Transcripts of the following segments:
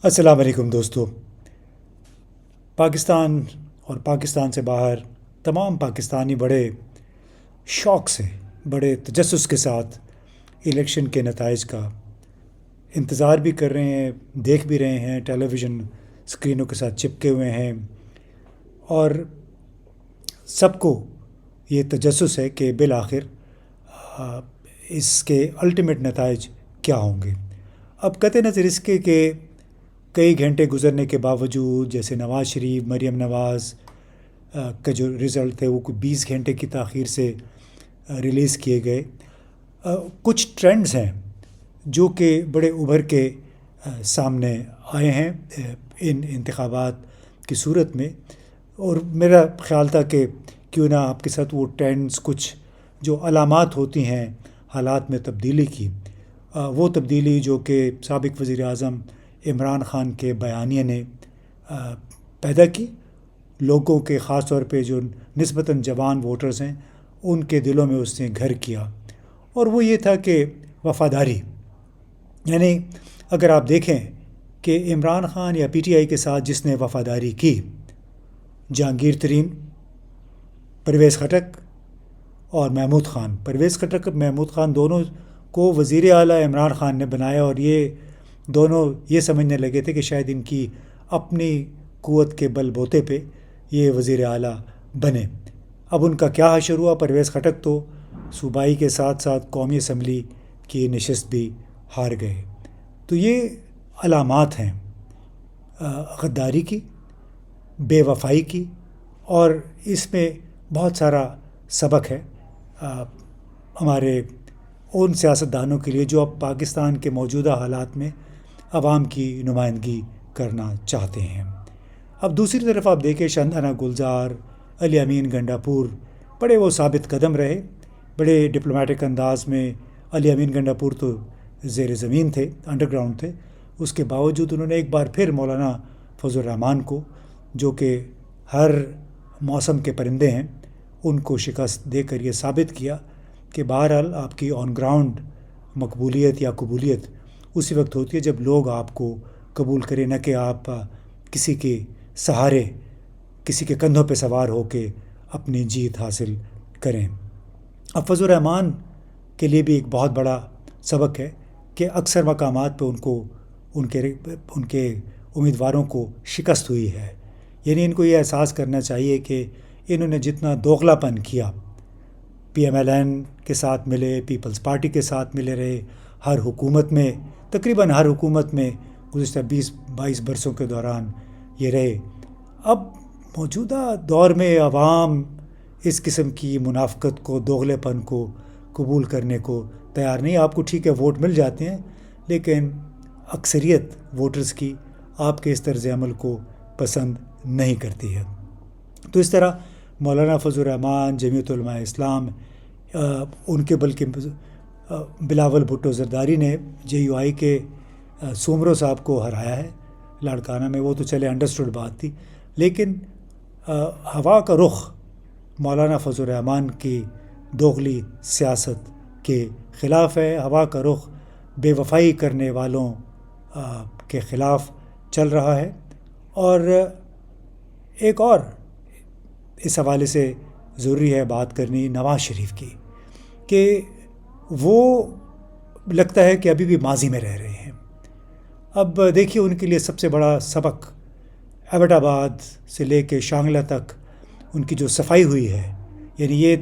السلام علیکم دوستو۔ پاکستان اور پاکستان سے باہر تمام پاکستانی بڑے شوق سے، بڑے تجسس کے ساتھ الیکشن کے نتائج کا انتظار بھی کر رہے ہیں، دیکھ بھی رہے ہیں، ٹیلی ویژن اسکرینوں کے ساتھ چپکے ہوئے ہیں، اور سب کو یہ تجسس ہے کہ بالآخر اس کے الٹیمیٹ نتائج کیا ہوں گے۔ اب قطع نظر اس کے کہ کئی گھنٹے گزرنے کے باوجود، جیسے نواز شریف، مریم نواز کا جو رزلٹ تھے وہ کوئی 20 گھنٹے کی تاخیر سے ریلیز کیے گئے، کچھ ٹرینڈز ہیں جو کہ بڑے ابھر کے سامنے آئے ہیں ان انتخابات کی صورت میں، اور میرا خیال تھا کہ کیوں نہ آپ کے ساتھ وہ ٹرینڈز، کچھ جو علامات ہوتی ہیں حالات میں تبدیلی کی، وہ تبدیلی جو کہ سابق وزیر اعظم عمران خان کے بیانیے نے پیدا کی، لوگوں کے خاص طور پہ جو نسبتاً جوان ووٹرز ہیں ان کے دلوں میں اس نے گھر کیا، اور وہ یہ تھا کہ وفاداری۔ یعنی اگر آپ دیکھیں کہ عمران خان یا پی ٹی آئی کے ساتھ جس نے وفاداری کی، جہانگیر ترین، پرویز خٹک اور محمود خان، پرویز خٹک اور محمود خان دونوں کو وزیر اعلیٰ عمران خان نے بنایا، اور یہ دونوں یہ سمجھنے لگے تھے کہ شاید ان کی اپنی قوت کے بل بوتے پہ یہ وزیر اعلیٰ بنے۔ اب ان کا کیا حشر ہوا؟ پرویز خٹک تو صوبائی کے ساتھ ساتھ قومی اسمبلی کی نشست بھی ہار گئے۔ تو یہ علامات ہیں غداری کی، بے وفائی کی، اور اس میں بہت سارا سبق ہے ہمارے ان سیاستدانوں کے لیے جو اب پاکستان کے موجودہ حالات میں عوام کی نمائندگی کرنا چاہتے ہیں۔ اب دوسری طرف آپ دیکھیں شاندانہ گلزار، علی امین گنڈاپور، بڑے وہ ثابت قدم رہے، بڑے ڈپلومیٹک انداز میں۔ علی امین گنڈاپور تو زیر زمین تھے، انڈر گراؤنڈ تھے، اس کے باوجود انہوں نے ایک بار پھر مولانا فضل الرحمان کو، جو کہ ہر موسم کے پرندے ہیں، ان کو شکست دے کر یہ ثابت کیا کہ بہرحال آپ کی آن گراؤنڈ مقبولیت یا قبولیت اسی وقت ہوتی ہے جب لوگ آپ کو قبول کریں، نہ کہ آپ کسی کے سہارے، کسی کے کندھوں پہ سوار ہو کے اپنی جیت حاصل کریں۔ اب فضل الرحمان کے لیے بھی ایک بہت بڑا سبق ہے کہ اکثر مقامات پہ ان کے امیدواروں کو شکست ہوئی ہے۔ یعنی ان کو یہ احساس کرنا چاہیے کہ انہوں نے جتنا دوغلا پن کیا، پی ایم ایل این کے ساتھ ملے، پیپلز پارٹی کے ساتھ ملے رہے، ہر حکومت میں، تقریباً ہر حکومت میں گزشتہ 20-22 برسوں کے دوران یہ رہے، اب موجودہ دور میں عوام اس قسم کی منافقت کو، دوغلے پن کو قبول کرنے کو تیار نہیں۔ آپ کو ٹھیک ہے ووٹ مل جاتے ہیں، لیکن اکثریت ووٹرز کی آپ کے اس طرز عمل کو پسند نہیں کرتی ہے۔ تو اس طرح مولانا فضل الرحمان، جمعیت علماء اسلام، ان کے بلکہ بلاول بھٹو زرداری نے جے یو آئی کے سومرو صاحب کو ہرایا ہے لاڑکانہ میں، وہ تو چلے انڈرسٹوڈ بات تھی، لیکن ہوا کا رخ مولانا فضل الرحمان کی دوغلی سیاست کے خلاف ہے، ہوا کا رخ بے وفائی کرنے والوں کے خلاف چل رہا ہے۔ اور ایک اور اس حوالے سے ضروری ہے بات کرنی نواز شریف کی، کہ وہ لگتا ہے کہ ابھی بھی ماضی میں رہ رہے ہیں۔ اب دیکھیے ان کے لیے سب سے بڑا سبق ایبٹ آباد سے لے کے شانگلہ تک ان کی جو صفائی ہوئی ہے، یعنی یہ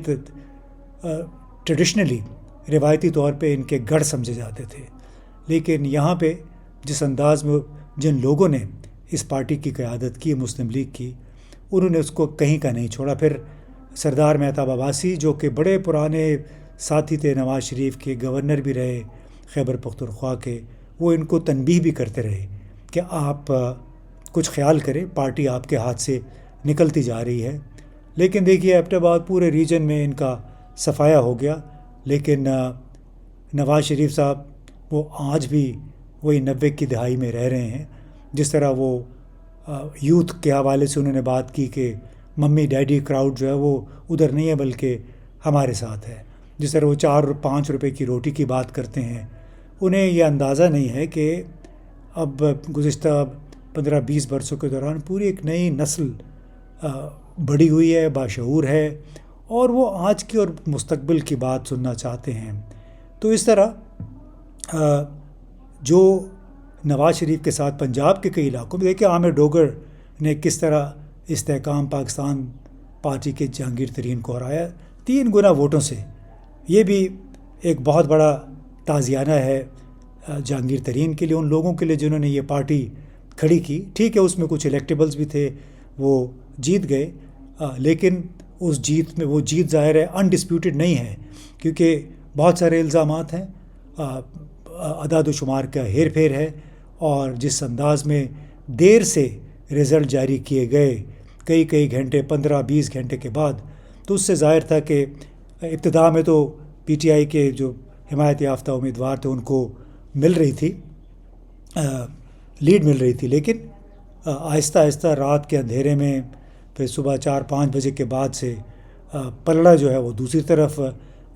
ٹریڈیشنلی روایتی طور پہ ان کے گڑھ سمجھے جاتے تھے، لیکن یہاں پہ جس انداز میں جن لوگوں نے اس پارٹی کی قیادت کی، مسلم لیگ کی، انہوں نے اس کو کہیں کا نہیں چھوڑا۔ پھر سردار مہتاب عباسی جو کہ بڑے پرانے ساتھی تھے نواز شریف کے، گورنر بھی رہے خیبر پختونخوا کے، وہ ان کو تنبیہ بھی کرتے رہے کہ آپ کچھ خیال کریں، پارٹی آپ کے ہاتھ سے نکلتی جا رہی ہے۔ لیکن دیکھیے ایبٹ آباد پورے ریجن میں ان کا صفایا ہو گیا، لیکن نواز شریف صاحب وہ آج بھی وہی 90 کی دہائی میں رہ رہے ہیں۔ جس طرح وہ یوتھ کے حوالے سے انہوں نے بات کی کہ ممی ڈیڈی کراؤڈ جو ہے وہ ادھر نہیں ہے بلکہ ہمارے ساتھ ہے، جس طرح وہ 4-5 روپے کی روٹی کی بات کرتے ہیں، انہیں یہ اندازہ نہیں ہے کہ اب گزشتہ 15-20 برسوں کے دوران پوری ایک نئی نسل بڑھی ہوئی ہے، باشعور ہے، اور وہ آج کی اور مستقبل کی بات سننا چاہتے ہیں. تو اس طرح جو نواز شریف کے ساتھ پنجاب کے کئی علاقوں میں دیکھیں عامر ڈوگر نے کس طرح استحکام پاکستان پارٹی کے جہانگیر ترین کو ہرایا 3 گنا ووٹوں سے. یہ بھی ایک بہت بڑا تازیانہ ہے جہانگیر ترین کے لیے، ان لوگوں کے لیے جنہوں نے یہ پارٹی کھڑی کی. ٹھیک ہے، اس میں کچھ الیکٹیبلز بھی تھے، وہ جیت گئے، لیکن اس جیت میں وہ جیت ظاہر ہے انڈسپیوٹڈ نہیں ہے، کیونکہ بہت سارے الزامات ہیں، اعداد و شمار کا ہیر پھیر ہے، اور جس انداز میں دیر سے رزلٹ جاری کیے گئے کئی گھنٹے 15-20 گھنٹے کے بعد، تو اس سے ظاہر تھا کہ ابتدا میں تو پی ٹی آئی کے جو حمایت یافتہ امیدوار تھے ان کو مل رہی تھی لیڈ مل رہی تھی، لیکن آہستہ آہستہ رات کے اندھیرے میں پھر صبح 4-5 بجے کے بعد سے پلڑا جو ہے وہ دوسری طرف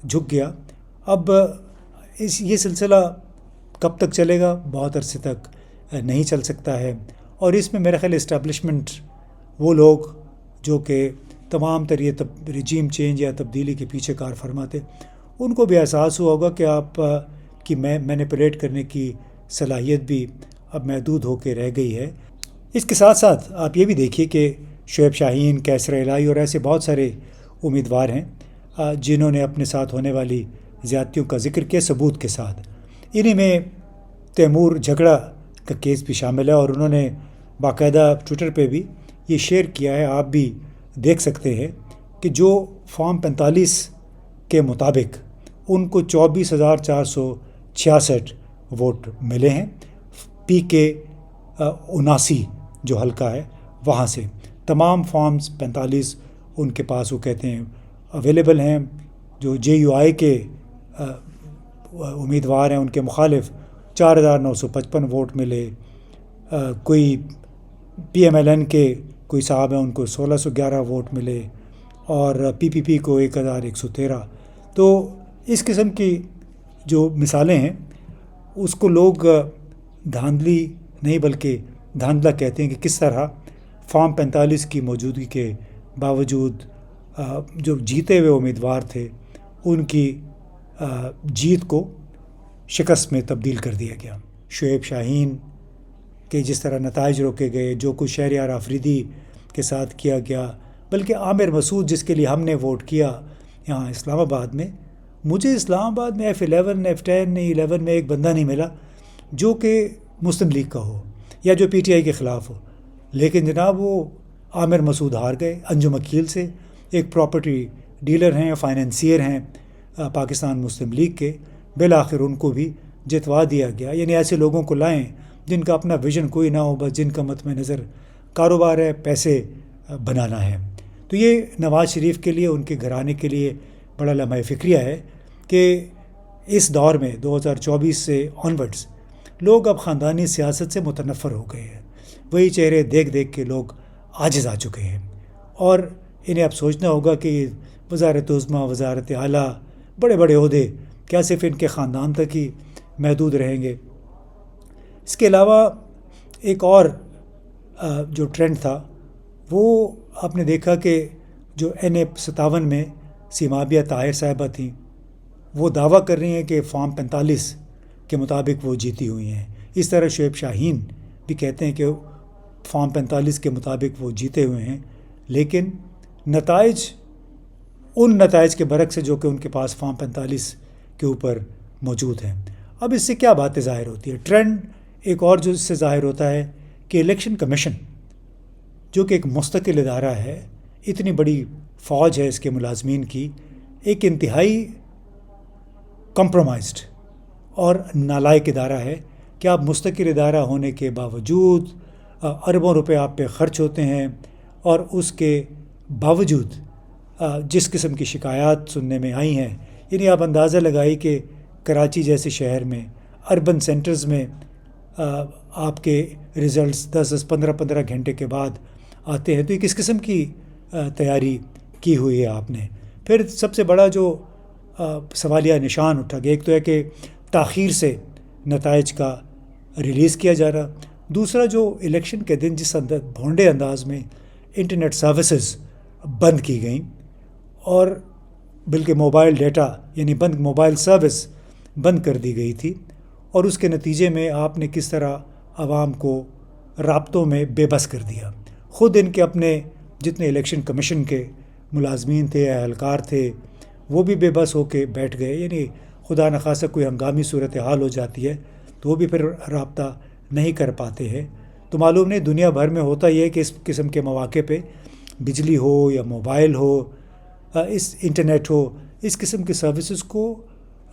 جھک گیا. اب یہ سلسلہ کب تک چلے گا؟ بہت عرصے تک نہیں چل سکتا ہے، اور اس میں میرا خیال اسٹیبلشمنٹ وہ لوگ جو کہ تمام تر یہ رجیم چینج یا تبدیلی کے پیچھے کار فرما تھے، ان کو بھی احساس ہوا ہوگا کہ آپ کی مینیپولیٹ کرنے کی صلاحیت بھی اب محدود ہو کے رہ گئی ہے. اس کے ساتھ ساتھ آپ یہ بھی دیکھیے کہ شعیب شاہین، کیسر الہی اور ایسے بہت سارے امیدوار ہیں جنہوں نے اپنے ساتھ ہونے والی زیادتیوں کا ذکر کیا ثبوت کے ساتھ. انہی میں تیمور جھگڑا کا کیس بھی شامل ہے، اور انہوں نے باقاعدہ ٹویٹر پہ بھی یہ شیئر کیا ہے، آپ بھی دیکھ سکتے ہیں کہ جو فارم 45 کے مطابق ان کو 24,466 ووٹ ملے ہیں پی کے 79 جو حلقہ ہے وہاں سے. تمام فارمز 45 ان کے پاس وہ کہتے ہیں اویلیبل ہیں. جو جے یو آئی کے امیدوار ہیں ان کے مخالف 4,955 ووٹ ملے. کوئی پی ایم ایل این کے کوئی صاحب ہیں ان کو 1,611 ووٹ ملے، اور پی پی پی کو 1,113. تو اس قسم کی جو مثالیں ہیں اس کو لوگ دھاندلی نہیں بلکہ دھاندلا کہتے ہیں کہ کس طرح فارم 45 کی موجودگی کے باوجود جو جیتے ہوئے امیدوار تھے ان کی جیت کو شکست میں تبدیل کر دیا گیا. شعیب شاہین کے جس طرح نتائج روکے گئے، جو کچھ شہریار آفریدی کے ساتھ کیا گیا، بلکہ عامر مسعود جس کے لیے ہم نے ووٹ کیا یہاں اسلام آباد میں، مجھے اسلام آباد میں F11 F10 11 میں ایک بندہ نہیں ملا جو کہ مسلم لیگ کا ہو یا جو پی ٹی آئی کے خلاف ہو. لیکن جناب وہ عامر مسعود ہار گئے انجم وکیل سے، ایک پراپرٹی ڈیلر ہیں، فائنینسیئر ہیں پاکستان مسلم لیگ کے. بالآخر ان کو بھی جتوا دیا گیا. یعنی ایسے لوگوں کو لائیں جن کا اپنا ویژن کوئی نہ ہو، بس جن کا مطمع نظر کاروبار ہے، پیسے بنانا ہے. تو یہ نواز شریف کے لیے، ان کے گھرانے کے لیے بڑا لمحہ فکریہ ہے کہ اس دور میں 2024 سے آنورڈز لوگ اب خاندانی سیاست سے متنفر ہو گئے ہیں. وہی چہرے دیکھ دیکھ کے لوگ عاجز آ چکے ہیں، اور انہیں اب سوچنا ہوگا کہ وزارت عظمیٰ، وزارت اعلیٰ، بڑے بڑے عہدے کیا صرف ان کے خاندان تک ہی محدود رہیں گے. اس کے علاوہ ایک اور جو ٹرینڈ تھا وہ آپ نے دیکھا کہ جو N57 میں سیمابیہ طاہر صاحبہ تھیں، وہ دعویٰ کر رہی ہیں کہ فارم 45 کے مطابق وہ جیتی ہوئی ہیں. اس طرح شعیب شاہین بھی کہتے ہیں کہ فارم 45 کے مطابق وہ جیتے ہوئے ہیں، لیکن نتائج ان نتائج کے برعکس ہے جو کہ ان کے پاس فارم 45 کے اوپر موجود ہیں. اب اس سے کیا باتیں ظاہر ہوتی ہے؟ ٹرینڈ ایک اور جو اس سے ظاہر ہوتا ہے کہ الیکشن کمیشن جو کہ ایک مستقل ادارہ ہے، اتنی بڑی فوج ہے اس کے ملازمین کی، ایک انتہائی کمپرومائزڈ اور نالائق ادارہ ہے کہ آپ مستقل ادارہ ہونے کے باوجود اربوں روپے آپ پہ خرچ ہوتے ہیں، اور اس کے باوجود جس قسم کی شکایات سننے میں آئی ہیں، یعنی آپ اندازہ لگائی کہ کراچی جیسے شہر میں اربن سینٹرز میں آپ کے ریزلٹس 10-15 گھنٹے کے بعد آتے ہیں. تو یہ کس قسم کی تیاری کی ہوئی ہے آپ نے؟ پھر سب سے بڑا جو سوالیہ نشان اٹھا گیا، ایک تو ہے کہ تاخیر سے نتائج کا ریلیز کیا جا رہا. دوسرا جو الیکشن کے دن جس بھونڈے انداز میں انٹرنیٹ سروسز بند کی گئیں اور بلکہ موبائل ڈیٹا یعنی موبائل سروس بند کر دی گئی تھی، اور اس کے نتیجے میں آپ نے کس طرح عوام کو رابطوں میں بے بس کر دیا. خود ان کے اپنے جتنے الیکشن کمیشن کے ملازمین تھے، اہلکار تھے، وہ بھی بے بس ہو کے بیٹھ گئے. یعنی خدا نخواستہ کوئی ہنگامی صورتحال ہو جاتی ہے تو وہ بھی پھر رابطہ نہیں کر پاتے ہیں. تو معلوم نہیں دنیا بھر میں ہوتا یہ ہے کہ اس قسم کے مواقع پہ بجلی ہو یا موبائل ہو، اس انٹرنیٹ ہو، اس قسم کی سروسز کو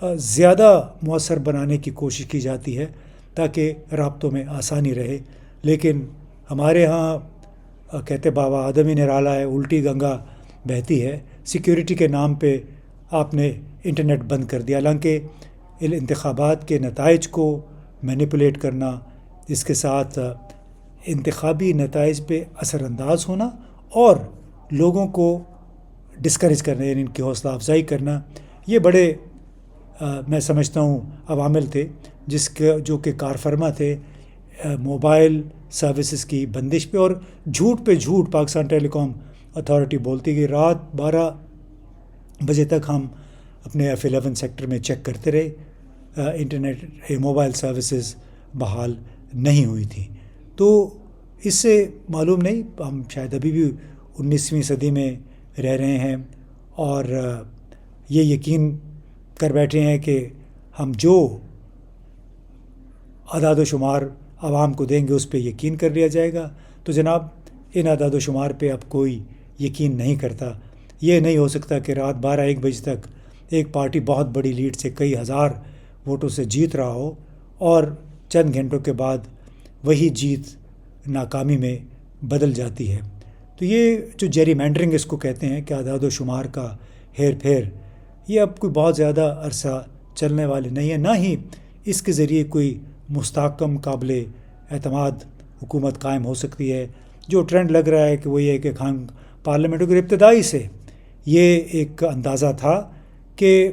زیادہ مؤثر بنانے کی کوشش کی جاتی ہے تاکہ رابطوں میں آسانی رہے. لیکن ہمارے ہاں کہتے بابا آدم ہی نرالا ہے، الٹی گنگا بہتی ہے. سیکیورٹی کے نام پہ آپ نے انٹرنیٹ بند کر دیا، حالانکہ انتخابات کے نتائج کو مینیپولیٹ کرنا، اس کے ساتھ انتخابی نتائج پہ اثر انداز ہونا اور لوگوں کو ڈسکریج کرنا یعنی ان کی حوصلہ افزائی کرنا، یہ بڑے میں سمجھتا ہوں عوامل تھے جو کہ کار فرما تھے موبائل سروسز کی بندش پہ. اور جھوٹ پہ جھوٹ پاکستان ٹیلی کام اتھارٹی بولتی کہ رات 12 بجے تک ہم اپنے F11 سیکٹر میں چیک کرتے رہے، انٹرنیٹ موبائل سروسز بحال نہیں ہوئی تھی. تو اس سے معلوم نہیں ہم شاید ابھی بھی 19ویں صدی میں رہ رہے ہیں اور یہ یقین کر بیٹھے ہیں کہ ہم جو اعداد و شمار عوام کو دیں گے اس پہ یقین کر لیا جائے گا. تو جناب ان اعداد و شمار پہ اب کوئی یقین نہیں کرتا. یہ نہیں ہو سکتا کہ رات 12-1 بجے تک ایک پارٹی بہت بڑی لیڈ سے کئی ہزار ووٹوں سے جیت رہا ہو اور چند گھنٹوں کے بعد وہی جیت ناکامی میں بدل جاتی ہے. تو یہ جو جیری مینڈرنگ اس کو کہتے ہیں کہ اعداد و شمار کا ہیر پھیر، یہ اب کوئی بہت زیادہ عرصہ چلنے والے نہیں ہے، نہ ہی اس کے ذریعے کوئی مستحکم قابل اعتماد حکومت قائم ہو سکتی ہے. جو ٹرینڈ لگ رہا ہے کہ وہ یہ کہ خان پارلیمنٹ کے ابتدائی سے یہ ایک اندازہ تھا کہ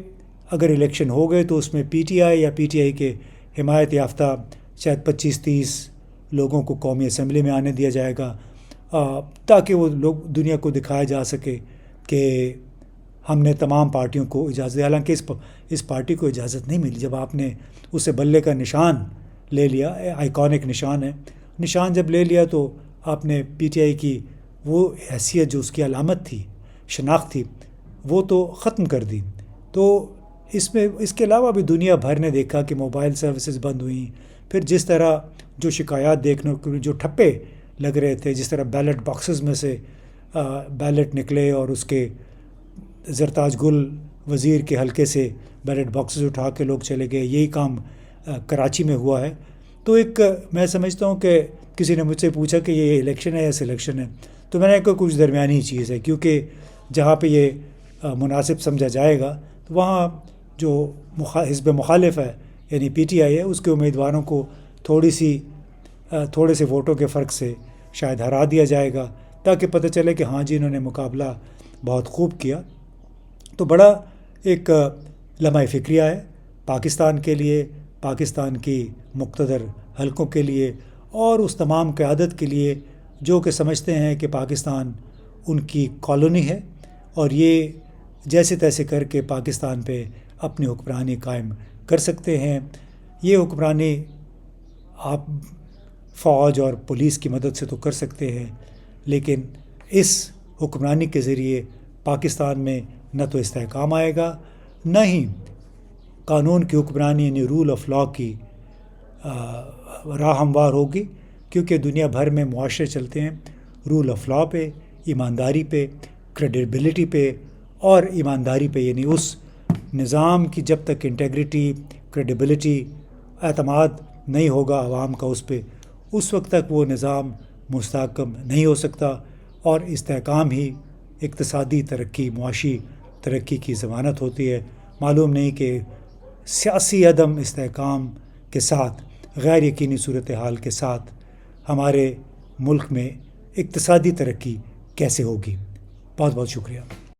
اگر الیکشن ہو گئے تو اس میں پی ٹی آئی یا پی ٹی آئی کے حمایت یافتہ شاید 25-30 لوگوں کو قومی اسمبلی میں آنے دیا جائے گا تاکہ وہ لوگ دنیا کو دکھایا جا سکے کہ ہم نے تمام پارٹیوں کو اجازت دی. حالانکہ اس پارٹی کو اجازت نہیں ملی. جب آپ نے اسے بلے کا نشان لے لیا، آئیکونک نشان ہے، نشان جب لے لیا تو آپ نے پی ٹی آئی کی وہ حیثیت جو اس کی علامت تھی، شناخت تھی، وہ تو ختم کر دی. تو اس کے علاوہ بھی دنیا بھر نے دیکھا کہ موبائل سروسز بند ہوئیں. پھر جس طرح جو شکایات دیکھنے کو جو ٹھپے لگ رہے تھے، جس طرح بیلٹ باکسز میں سے بیلٹ نکلے اور اس کے زرتاج گل وزیر کے حلقے سے بیلٹ باکسز اٹھا کے لوگ چلے گئے، یہی کام کراچی میں ہوا ہے. تو ایک میں سمجھتا ہوں کہ کسی نے مجھ سے پوچھا کہ یہ الیکشن ہے یا سلیکشن ہے، تو میں نے کہا کچھ درمیانی چیز ہے، کیونکہ جہاں پہ یہ مناسب سمجھا جائے گا تو وہاں جو حزب مخالف ہے یعنی پی ٹی آئی ہے، اس کے امیدواروں کو تھوڑے سے ووٹوں کے فرق سے شاید ہرا دیا جائے گا تاکہ پتہ چلے کہ ہاں جی انہوں نے مقابلہ بہت خوب کیا. تو بڑا ایک لمحہ فکریہ ہے پاکستان کے لیے، پاکستان کی مقتدر حلقوں کے لیے اور اس تمام قیادت کے لیے جو کہ سمجھتے ہیں کہ پاکستان ان کی کالونی ہے اور یہ جیسے تیسے کر کے پاکستان پہ اپنی حکمرانی قائم کر سکتے ہیں. یہ حکمرانی آپ فوج اور پولیس کی مدد سے تو کر سکتے ہیں، لیکن اس حکمرانی کے ذریعے پاکستان میں نہ تو استحکام آئے گا، نہ ہی قانون کی حکمرانی یعنی رول آف لا کی راہ ہموار ہوگی. کیونکہ دنیا بھر میں معاشرے چلتے ہیں رول آف لا پہ، ایمانداری پہ، کریڈیبلٹی پہ اور ایمانداری پہ. یعنی اس نظام کی جب تک انٹیگریٹی، کریڈیبلٹی، اعتماد نہیں ہوگا عوام کا اس پہ، اس وقت تک وہ نظام مستحکم نہیں ہو سکتا. اور استحکام ہی اقتصادی ترقی، معاشی ترقی کی ضمانت ہوتی ہے. معلوم نہیں کہ سیاسی عدم استحکام کے ساتھ، غیر یقینی صورتحال کے ساتھ ہمارے ملک میں اقتصادی ترقی کیسے ہوگی. بہت بہت شکریہ.